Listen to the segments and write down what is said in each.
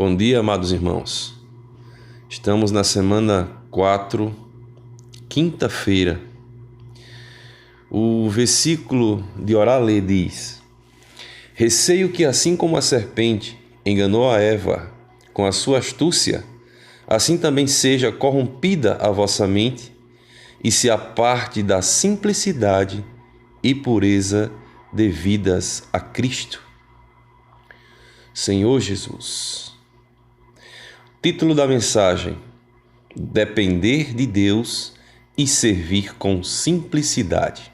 Bom dia, amados irmãos. Estamos na semana 4, quinta-feira. O versículo de Oralê diz: Receio que, assim como a serpente enganou a Eva com a sua astúcia, assim também seja corrompida a vossa mente e se aparte da simplicidade e pureza devidas a Cristo. Senhor Jesus. Título da mensagem: Depender de Deus e servir com simplicidade.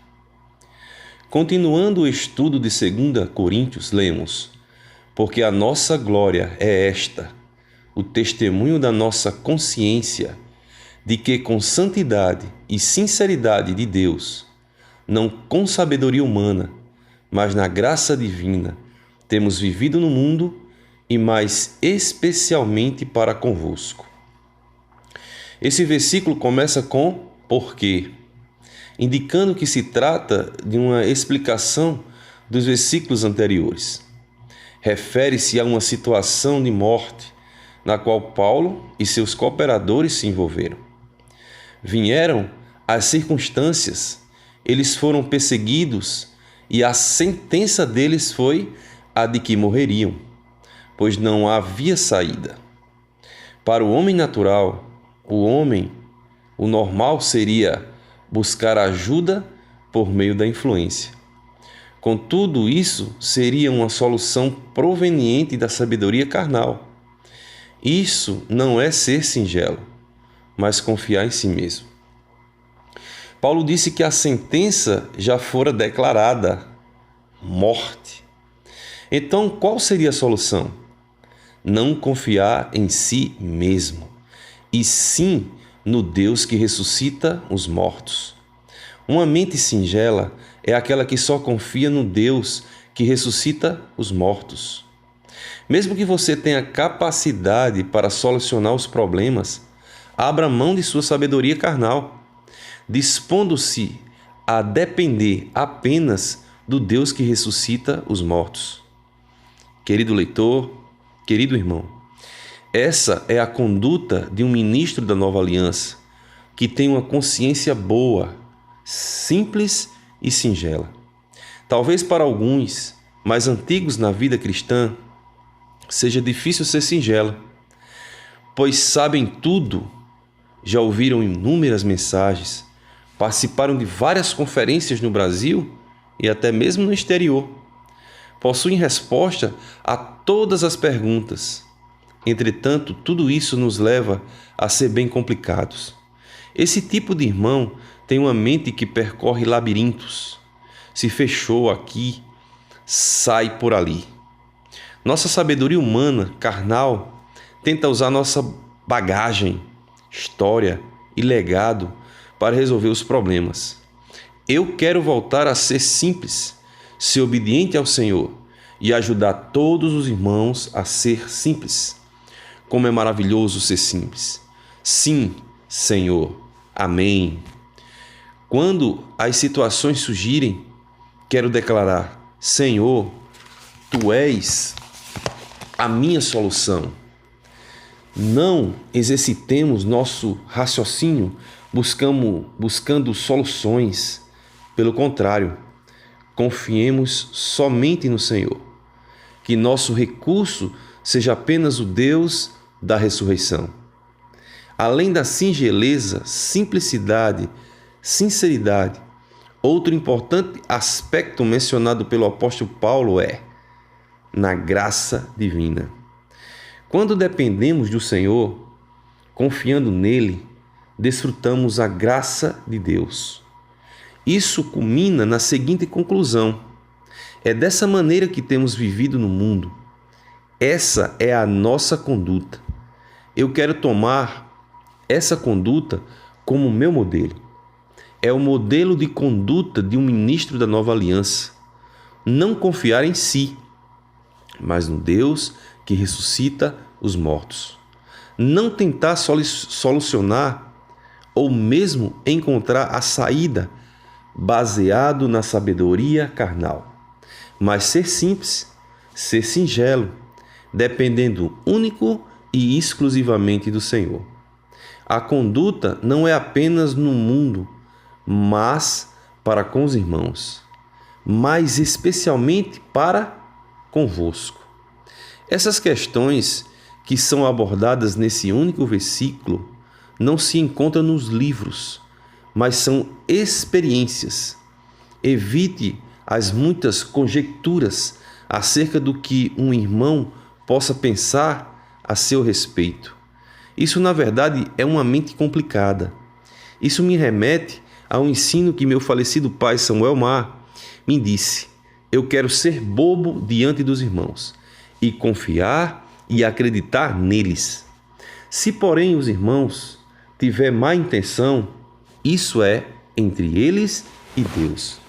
Continuando o estudo de 2 Coríntios, lemos: Porque a nossa glória é esta, o testemunho da nossa consciência, de que com santidade e sinceridade de Deus, não com sabedoria humana, mas na graça divina, temos vivido no mundo e mais especialmente para convosco. Esse versículo começa com porque, indicando que se trata de uma explicação dos versículos anteriores. Refere-se a uma situação de morte na qual Paulo e seus cooperadores se envolveram. Vieram as circunstâncias, eles foram perseguidos e a sentença deles foi a de que morreriam, pois não havia saída. Para o homem natural, o normal seria buscar ajuda por meio da influência. Contudo, isso seria uma solução proveniente da sabedoria carnal. Isso não é ser singelo, mas confiar em si mesmo. Paulo disse que a sentença já fora declarada: morte. Então, qual seria a solução? Não confiar em si mesmo, e sim no Deus que ressuscita os mortos. Uma mente singela é aquela que só confia no Deus que ressuscita os mortos. Mesmo que você tenha capacidade para solucionar os problemas, abra mão de sua sabedoria carnal, dispondo-se a depender apenas do Deus que ressuscita os mortos. Querido leitor, querido irmão, essa é a conduta de um ministro da Nova Aliança, que tem uma consciência boa, simples e singela. Talvez para alguns, mais antigos na vida cristã, seja difícil ser singela, pois sabem tudo, já ouviram inúmeras mensagens, participaram de várias conferências no Brasil e até mesmo no exterior. Possuem resposta a todas as perguntas. Entretanto, tudo isso nos leva a ser bem complicados. Esse tipo de irmão tem uma mente que percorre labirintos. Se fechou aqui, sai por ali. Nossa sabedoria humana, carnal, tenta usar nossa bagagem, história e legado para resolver os problemas. Eu quero voltar a ser simples, ser obediente ao Senhor e ajudar todos os irmãos a ser simples. Como é maravilhoso ser simples. Sim, Senhor. Amém. Quando as situações surgirem, quero declarar: Senhor, Tu és a minha solução. Não exercitemos nosso raciocínio buscando soluções. Pelo contrário, confiemos somente no Senhor. Que nosso recurso seja apenas o Deus da ressurreição. Além da singeleza, simplicidade, sinceridade, outro importante aspecto mencionado pelo apóstolo Paulo é na graça divina. Quando dependemos do Senhor, confiando nele, desfrutamos a graça de Deus. Isso culmina na seguinte conclusão: é dessa maneira que temos vivido no mundo. Essa é a nossa conduta. Eu quero tomar essa conduta como meu modelo. É o modelo de conduta de um ministro da Nova Aliança. Não confiar em si, mas no Deus que ressuscita os mortos. Não tentar solucionar ou mesmo encontrar a saída baseado na sabedoria carnal, mas ser simples, ser singelo, dependendo único e exclusivamente do Senhor. A conduta não é apenas no mundo, mas para com os irmãos, mas especialmente para convosco. Essas questões que são abordadas nesse único versículo não se encontram nos livros, mas são experiências. Evite as muitas conjecturas acerca do que um irmão possa pensar a seu respeito. Isso, na verdade, é uma mente complicada. Isso me remete ao ensino que meu falecido pai Samuel Mar me disse: eu quero ser bobo diante dos irmãos e confiar e acreditar neles. Se, porém, os irmãos tiver má intenção, isso é entre eles e Deus.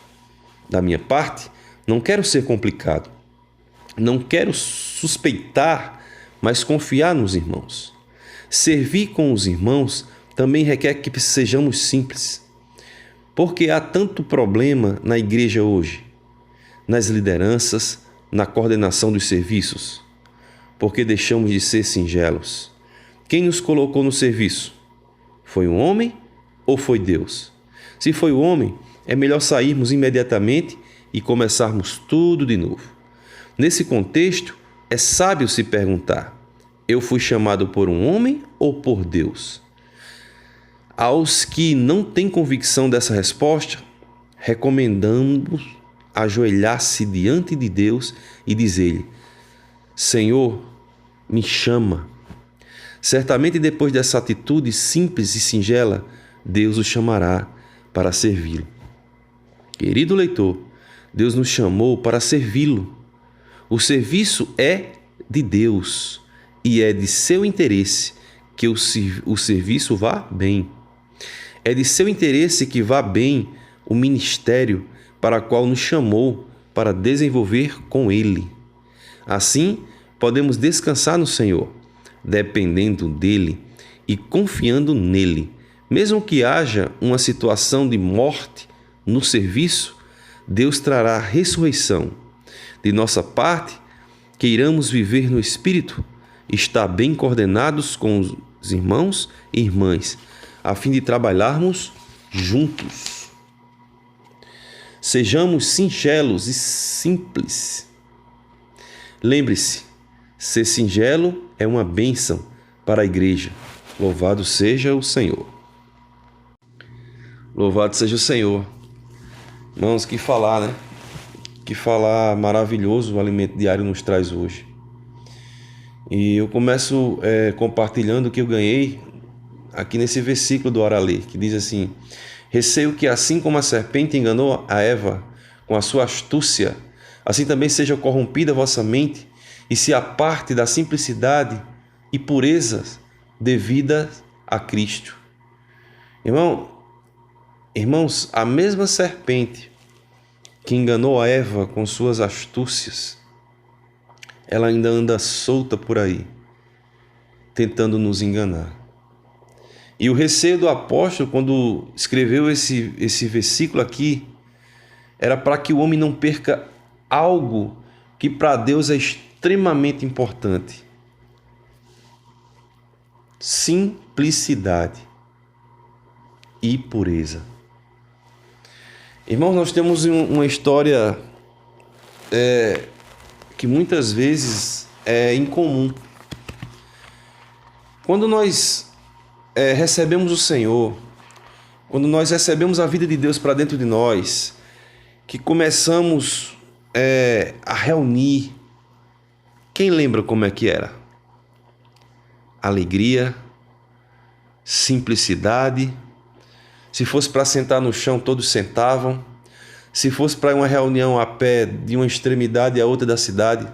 Da minha parte, não quero ser complicado. Não quero suspeitar, mas confiar nos irmãos. Servir com os irmãos também requer que sejamos simples. Porque há tanto problema na igreja hoje, nas lideranças, na coordenação dos serviços. Porque deixamos de ser singelos. Quem nos colocou no serviço? Foi um homem ou foi Deus? Se foi o homem, é melhor sairmos imediatamente e começarmos tudo de novo. Nesse contexto, é sábio se perguntar: eu fui chamado por um homem ou por Deus? Aos que não têm convicção dessa resposta, recomendamos ajoelhar-se diante de Deus e dizer-lhe: Senhor, me chama. Certamente depois dessa atitude simples e singela, Deus o chamará para servi-lo. Querido leitor, Deus nos chamou para servi-lo. O serviço é de Deus e é de seu interesse que o serviço vá bem. É de seu interesse que vá bem o ministério para o qual nos chamou para desenvolver com Ele. Assim, podemos descansar no Senhor, dependendo dEle e confiando nele. Mesmo que haja uma situação de morte no serviço, Deus trará ressurreição. De nossa parte, queiramos viver no Espírito, estar bem coordenados com os irmãos e irmãs, a fim de trabalharmos juntos. Sejamos singelos e simples. Lembre-se, ser singelo é uma bênção para a igreja. Louvado seja o Senhor. Louvado seja o Senhor. Irmãos, que falar, né? Que falar maravilhoso o alimento diário nos traz hoje. E eu começo compartilhando o que eu ganhei aqui nesse versículo do Aralê, que diz assim: receio que assim como a serpente enganou a Eva com a sua astúcia, assim também seja corrompida a vossa mente e se aparte da simplicidade e pureza devida a Cristo. Irmãos, a mesma serpente que enganou a Eva com suas astúcias, ela ainda anda solta por aí, tentando nos enganar. E o receio do apóstolo, quando escreveu esse versículo aqui, era para que o homem não perca algo que para Deus é extremamente importante: simplicidade e pureza. Irmãos, nós temos uma história que muitas vezes é incomum. Quando nós recebemos o Senhor, quando nós recebemos a vida de Deus para dentro de nós, que começamos a reunir, quem lembra como é que era? Alegria, simplicidade. Se fosse para sentar no chão, todos sentavam. Se fosse para uma reunião a pé de uma extremidade à outra da cidade,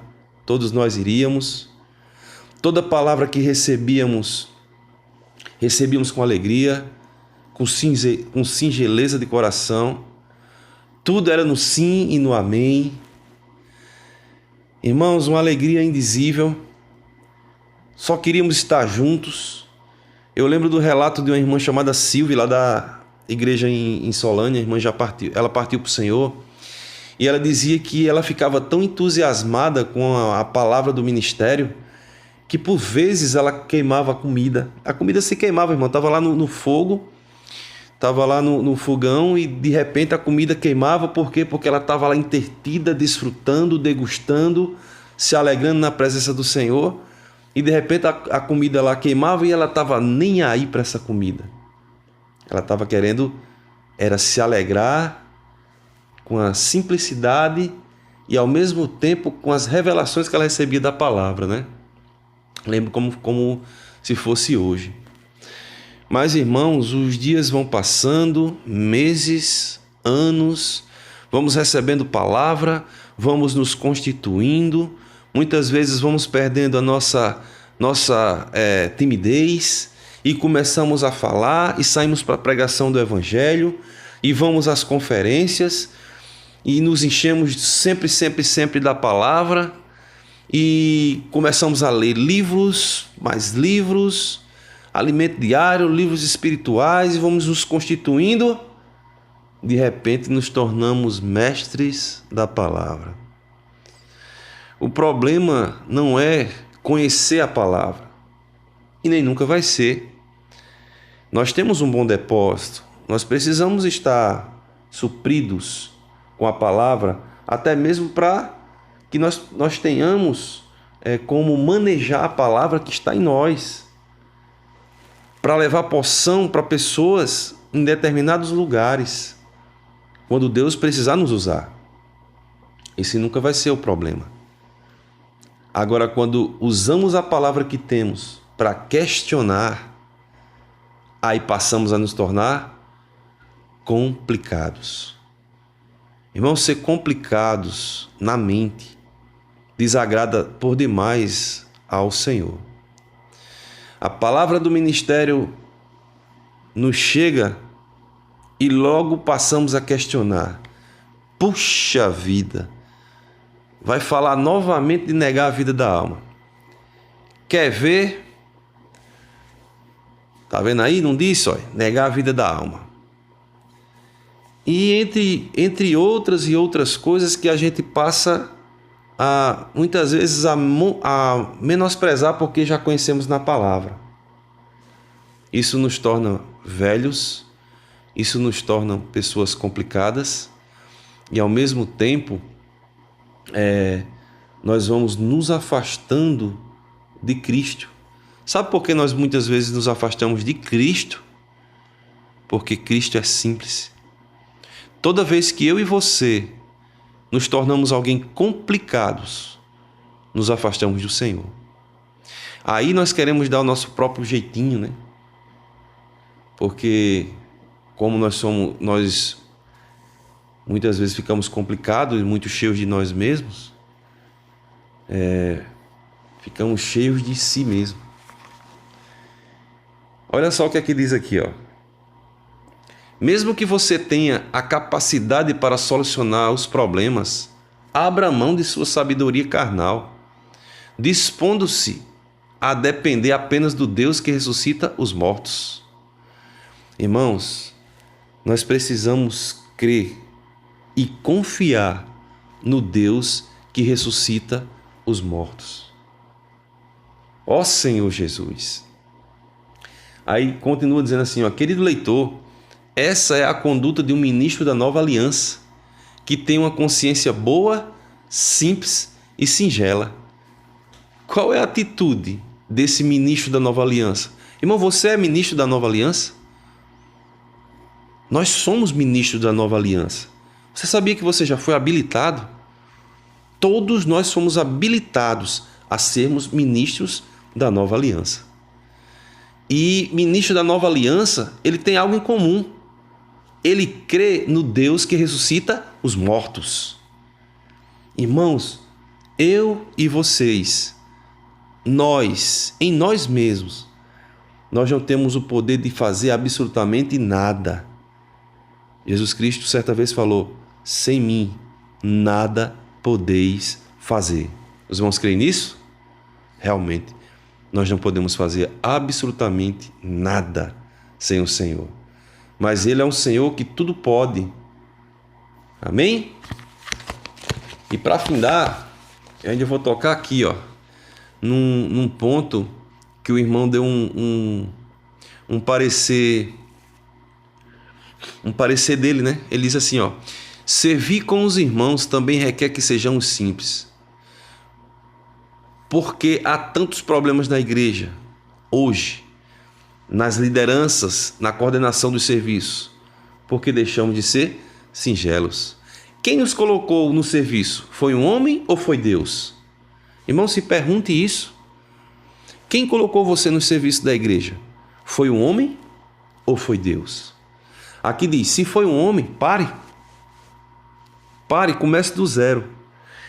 todos nós iríamos. Toda palavra que recebíamos com alegria, com singeleza de coração. Tudo era no sim e no amém. Irmãos, uma alegria indizível. Só queríamos estar juntos. Eu lembro do relato de uma irmã chamada Silvia, lá da igreja em Solânia. A irmã já partiu, ela partiu para o Senhor. E ela dizia que ela ficava tão entusiasmada com a palavra do ministério, que por vezes ela queimava a comida. A comida se queimava, irmão. Estava lá no fogo, estava lá no fogão e de repente a comida queimava. Por quê? Porque ela estava lá entretida, desfrutando, degustando, se alegrando na presença do Senhor. E de repente a comida lá queimava e ela estava nem aí para essa comida. Ela estava querendo era se alegrar com a simplicidade e ao mesmo tempo com as revelações que ela recebia da palavra, né? Lembro como se fosse hoje. Mas, irmãos, os dias vão passando, meses, anos, vamos recebendo palavra, vamos nos constituindo, muitas vezes vamos perdendo a nossa timidez e começamos a falar e saímos para a pregação do Evangelho e vamos às conferências e nos enchemos sempre da palavra e começamos a ler livros, mais livros, alimento diário, livros espirituais e vamos nos constituindo. De repente nos tornamos mestres da palavra. O problema não é conhecer a palavra e nem nunca vai ser. Nós temos um bom depósito, nós precisamos estar supridos com a palavra, até mesmo para que nós tenhamos como manejar a palavra que está em nós, para levar porção para pessoas em determinados lugares, quando Deus precisar nos usar. Esse nunca vai ser o problema. Agora, quando usamos a palavra que temos para questionar, aí passamos a nos tornar complicados. Irmãos, ser complicados na mente desagrada por demais ao Senhor. A palavra do ministério nos chega e logo passamos a questionar. Puxa vida! Vai falar novamente de negar a vida da alma. Quer ver? Tá vendo aí? Não disse, ó, negar a vida da alma. E entre outras e outras coisas que a gente passa muitas vezes a menosprezar porque já conhecemos na palavra. Isso nos torna velhos, isso nos torna pessoas complicadas e ao mesmo tempo nós vamos nos afastando de Cristo. Sabe por que nós muitas vezes nos afastamos de Cristo? Porque Cristo é simples. Toda vez que eu e você nos tornamos alguém complicados, nos afastamos do Senhor. Aí nós queremos dar o nosso próprio jeitinho, né? Porque como nós muitas vezes ficamos complicados, muito cheios de nós mesmos, ficamos cheios de si mesmo. Olha só o que diz aqui, ó. Mesmo que você tenha a capacidade para solucionar os problemas, abra mão de sua sabedoria carnal, dispondo-se a depender apenas do Deus que ressuscita os mortos. Irmãos, nós precisamos crer e confiar no Deus que ressuscita os mortos. Ó Senhor Jesus! Aí continua dizendo assim, ó, querido leitor, essa é a conduta de um ministro da nova aliança, que tem uma consciência boa, simples e singela. Qual é a atitude desse ministro da nova aliança? Irmão, você é ministro da nova aliança? Nós somos ministros da nova aliança. Você sabia que você já foi habilitado? Todos nós somos habilitados a sermos ministros da nova aliança. E ministro da nova aliança, ele tem algo em comum. Ele crê no Deus que ressuscita os mortos. Irmãos, eu e vocês, em nós mesmos, nós não temos o poder de fazer absolutamente nada. Jesus Cristo certa vez falou, sem mim nada podeis fazer. Os irmãos creem nisso? Realmente, nós não podemos fazer absolutamente nada sem o Senhor. Mas Ele é um Senhor que tudo pode. Amém? E para findar, eu ainda vou tocar aqui, ó, num ponto que o irmão deu um parecer dele, né? Ele diz assim, ó: servir com os irmãos também requer que sejamos simples, porque há tantos problemas na igreja hoje, nas lideranças, na coordenação dos serviços, porque deixamos de ser singelos. Quem nos colocou no serviço? Foi um homem ou foi Deus? Irmão, se pergunte isso. Quem colocou você no serviço da igreja? Foi um homem ou foi Deus? Aqui diz, se foi um homem, pare, comece do zero.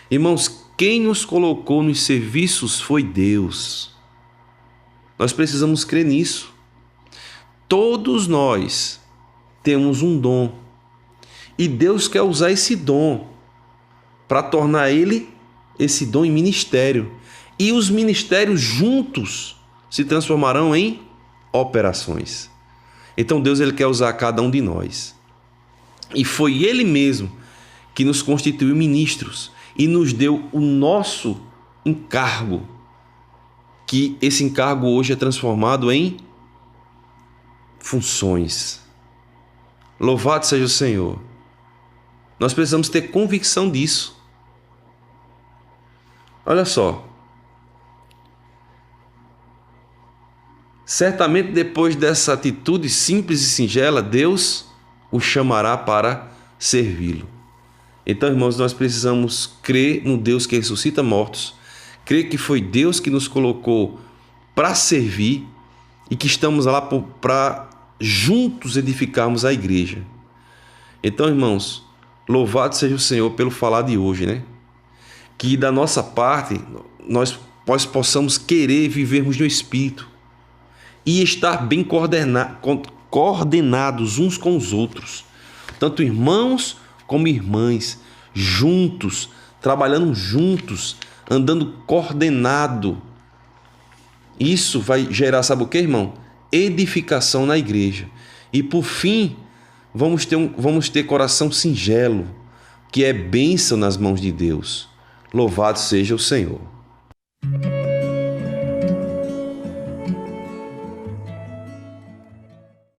Irmãos, quem nos colocou nos serviços foi Deus. Nós precisamos crer nisso. Todos nós temos um dom e Deus quer usar esse dom para tornar esse dom em ministério, e os ministérios juntos se transformarão em operações. Então Deus, ele quer usar cada um de nós, e foi Ele mesmo que nos constituiu ministros e nos deu o nosso encargo, que esse encargo hoje é transformado em funções. Louvado seja o Senhor. Nós precisamos ter convicção disso. Olha só. Certamente depois dessa atitude simples e singela, Deus o chamará para servi-lo. Então, irmãos, nós precisamos crer no Deus que ressuscita mortos, crer que foi Deus que nos colocou para servir e que estamos lá para juntos edificarmos a igreja. Então, irmãos, louvado seja o Senhor pelo falar de hoje, né? Que da nossa parte nós possamos querer vivermos no Espírito e estar bem coordenados uns com os outros, tanto irmãos como irmãs, juntos, trabalhando juntos, andando coordenado. Isso vai gerar, sabe o que, irmão? Edificação na igreja. E por fim, vamos ter coração singelo, que é bênção nas mãos de Deus. Louvado seja o Senhor.